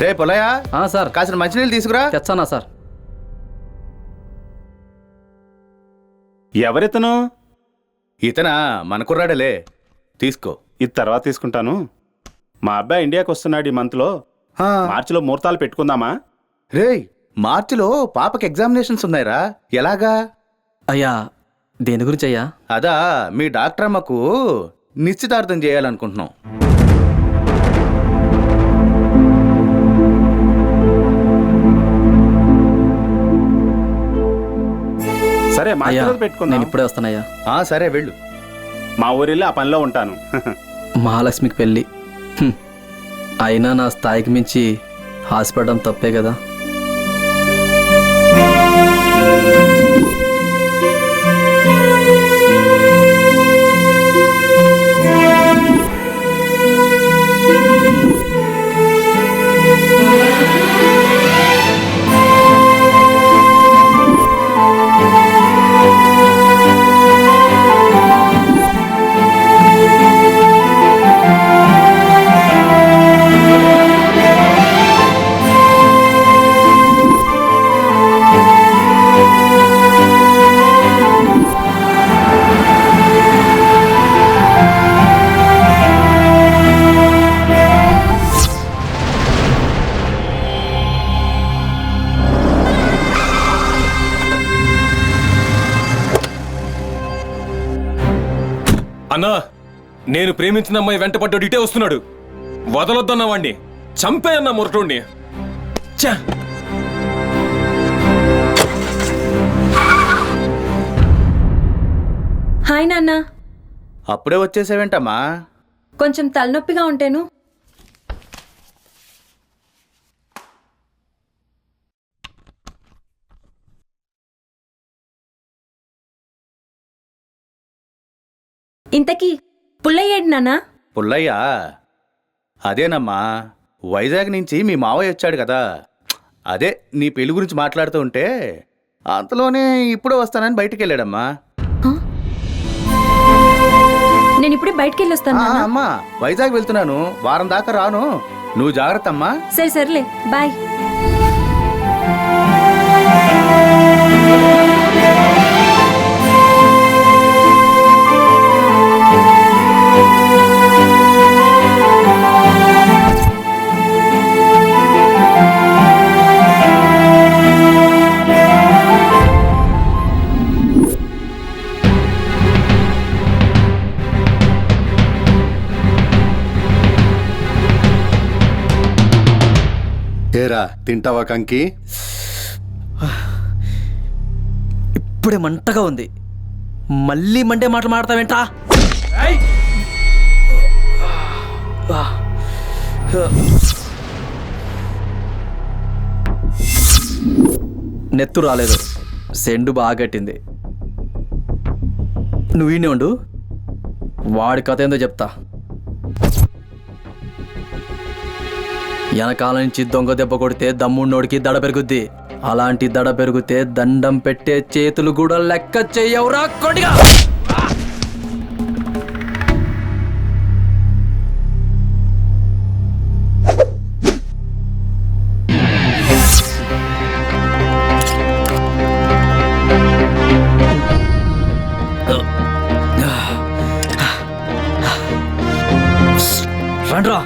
రే పొలయా sir కాసిన మంచినీళ్ళు తీసుకురా. తెచ్చానా సార్? ఎవరితను? ఇతనా మన కుర్రాడలే, తీసుకో. ఇది తర్వాత తీసుకుంటాను. మా అబ్బాయి ఇండియాకి వస్తున్నాడు ఈ మంత్లో. మార్చిలో ముహూర్తాలు పెట్టుకుందామా? రేయ్, మార్చిలో పాపకి ఎగ్జామినేషన్స్ ఉన్నాయిరా, ఎలాగా? అయ్యా దేని గురించి అయ్యా? అదా మీ డాక్టర్ అమ్మకు నిశ్చితార్థం చేయాలనుకుంటున్నాం. సరే అయ్యా మార్చిలో పెట్టుకుందాం. నేను ఇప్పుడే వస్తానయ్యా. సరే వెళ్ళు. మా ఊరిలో ఆ పనిలో ఉంటాను. మహాలక్ష్మికి పెళ్ళి. అయినా నా స్థాయికి మించి హాస్పిటల్ తప్పే కదా. అన్నా, నేను ప్రేమించిన అమ్మాయి వెంటపడ్డాడు, ఇటే వస్తున్నాడు. వదలొద్దన్న వాణ్ణి చంపే అన్న మురటోణ్ణి. హాయ్ నాన్న. అప్పుడే వచ్చేసావేంటమ్మా? కొంచెం తలనొప్పిగా ఉంటేను. ఇంతకీ పుల్లయ్యేడు నాన్నా? పుల్లయ్యా అదేనమ్మా, వైజాగ్ నుంచి మీ మావయ్య వచ్చాడు కదా, అదే నీ పెళ్లి గురించి మాట్లాడుతూ ఉంటే అంతలోనే ఇప్పుడే వస్తానని బయటికి వెళ్ళాడమ్మా. నేను ఇప్పుడే బయటికి వెళ్ళొస్తాను నాన్నా. అమ్మా వైజాగ్ వెళ్తున్నాను, వారం దాకా రాను, నువ్వు జాగ్రత్త అమ్మా. సరే సర్లే, బాయ్. ఏరా తింటావా కంకి? ఇప్పుడే మంటగా ఉంది, మళ్ళీ మండే మాటలు మాడతావేంటా? నెత్తు రాలేదు, సెండు బాగా గట్టింది. నువ్వు ఈయనే ఉండు, వాడి కథ ఏందో చెప్తా. వెనకాల నుంచి దొంగ దెబ్బ కొడితే దమ్మున్నోడికి దడ పెరుగుద్ది, అలాంటి దడ పెరిగితే దండం పెట్టే చేతులు కూడా లెక్క చెయ్యవురా కొడిగా. రండ్రా.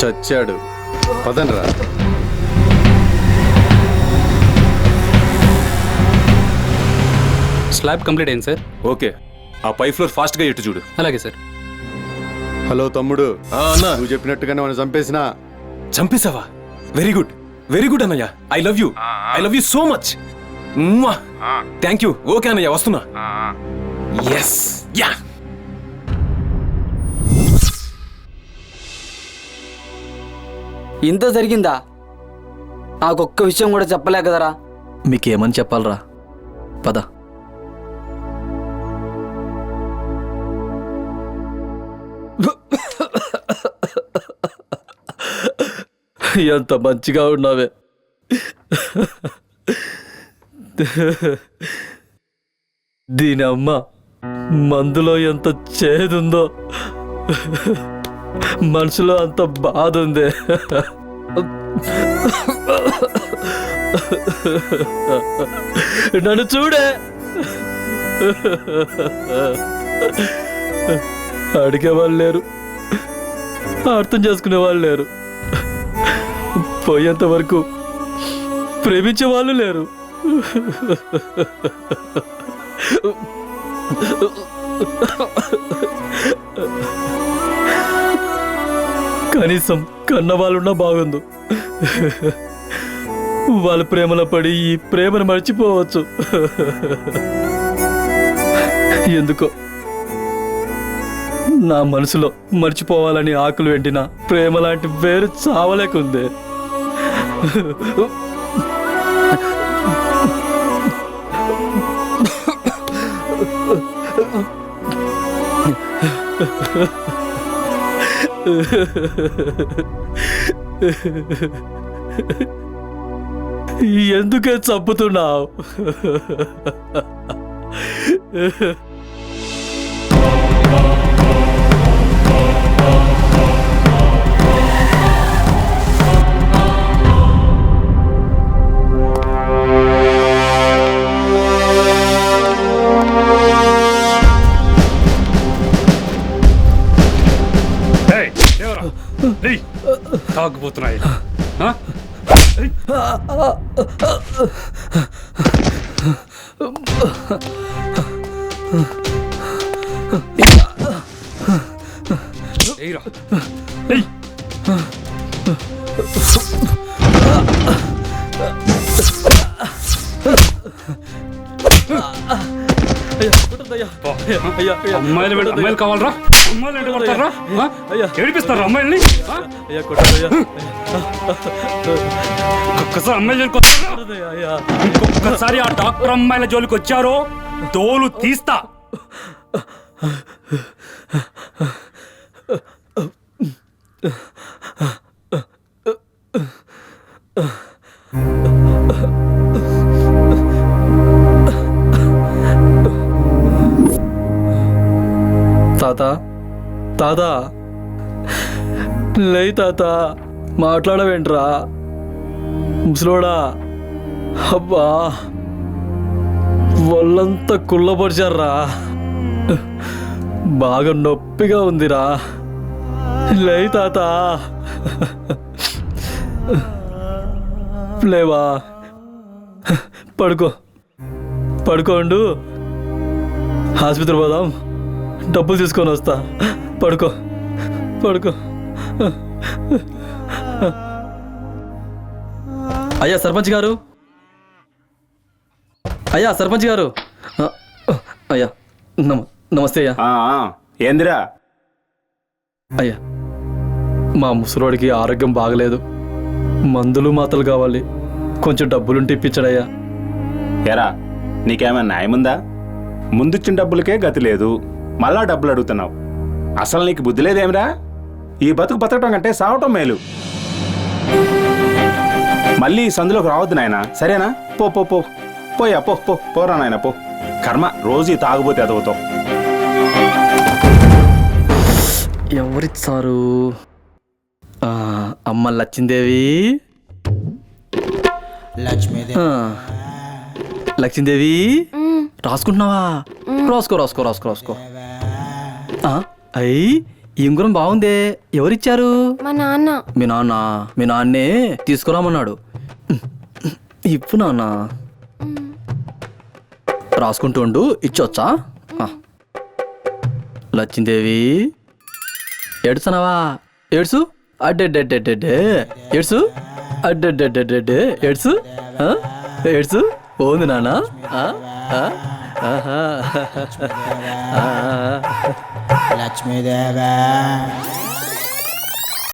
చచ్చాడు. పదండ్రా. స్లాబ్ కంప్లీట్ అయింది సార్. ఓకే, ఆ పై ఫ్లోర్ ఫాస్ట్గా ఎట్టు చూడు. అలాగే సార్. హలో తమ్ముడు, అన్నా నువ్వు చెప్పినట్టుగానే మనం చంపేసినా. చంపేశావా? వెరీ గుడ్, వెరీ గుడ్ అన్నయ్య. I love you so much. Thank you. Okay అన్నయ్య, వస్తున్నా. Yes yeah. ఇంత జరిగిందా? నాకొక్క విషయం కూడా చెప్పలే కదరా. మీకేమని చెప్పాలరా? పద. ఎంత మంచిగా ఉన్నావే. దీని అమ్మ మందులో ఎంత చేదుందో, మనసులో అంత బాధ ఉంది. నన్ను చూడే. అడిగే వాళ్ళు లేరు, అర్థం చేసుకునే వాళ్ళు లేరు, పోయేంత వరకు ప్రేమించే వాళ్ళు లేరు. కనీసం కన్నవాళ్ళున్నా బాగుండు. వాళ్ళ ప్రేమలో పడి ఈ ప్రేమను మర్చిపోవచ్చు. ఎందుకో నా మనసులో మర్చిపోవాలని ఆకులు వెంటిన ప్రేమ లాంటి వేరు చావలేకుంది. ఎందుకే చంపుతున్నావు? తాగుపోతున్నాయి. అమ్మాయిలు కావాలరా? అమ్మాయిలు అంటే కొడతారా? ఏడిపిస్తారా అమ్మాయిల్ని? ఒక్కసారి అమ్మాయిల జోలికి ఇంకొకసారి ఆ డాక్టర్ అమ్మాయిల జోలికి వచ్చారో తోలు తీస్తా. తాత, తాత, లే తాత, మాట్లాడవేంట్రా ముసలోడా? అబ్బా, ఒళ్ళంతా కుళ్ళపరిచారా, బాగా నొప్పిగా ఉందిరా. లే తాత, లేవా, పడుకోండు. ఆసుపత్రి పోదాం, డబ్బులు తీసుకొని వస్తా. పడుకో. అయ్యా సర్పంచ్ గారు, అయ్యా నమస్తే అయ్యా. ఏందిరా? అయ్యా, మా ముసలోడికి ఆరోగ్యం బాగలేదు, మందులు మాతలు కావాలి, కొంచెం డబ్బులుంటే ఇప్పించాడయ్యా. ఎరా, నీకేమైనా న్యాయముందా? ముందిచ్చిన డబ్బులకే గతి లేదు, మళ్ళా డబ్బులు అడుగుతున్నావు. అసలు నీకు బుద్ధి లేదేమిరా? ఈ బతుకు బతకటం కంటే సావటం మేలు. మళ్ళీ ఈ సందులోకి రావద్దు నాయన, సరేనా? పోయా పోరా నాయన, పో. కర్మ, రోజు ఈ తాగుబోతే ఎదవుతావు. ఎవరిచ్చారు? అమ్మ లక్ష్మీదేవి. లక్ష్మీదేవి, రాసుకుంటున్నావా? రాసుకో. అయ్యి, ఈ ఉంగరం బాగుందే, ఎవరిచ్చారు? మా నాన్న. మీ నాన్నే తీసుకురామన్నాడు. ఇప్పు నాన్న, రాసుకుంటూ ఉండు, ఇచ్చొచ్చా? లక్ష్మీదేవి, ఏడుస్తున్నావా? ఏడ్సు. అడ్డెడ్డెడ్డెడ్డే ఏడ్సు. అడ్డెడ్డెడ్డెడ్డే ఏడ్సు. ఏడ్సు. పోంది నాన్న. లక్ష్మీదేవా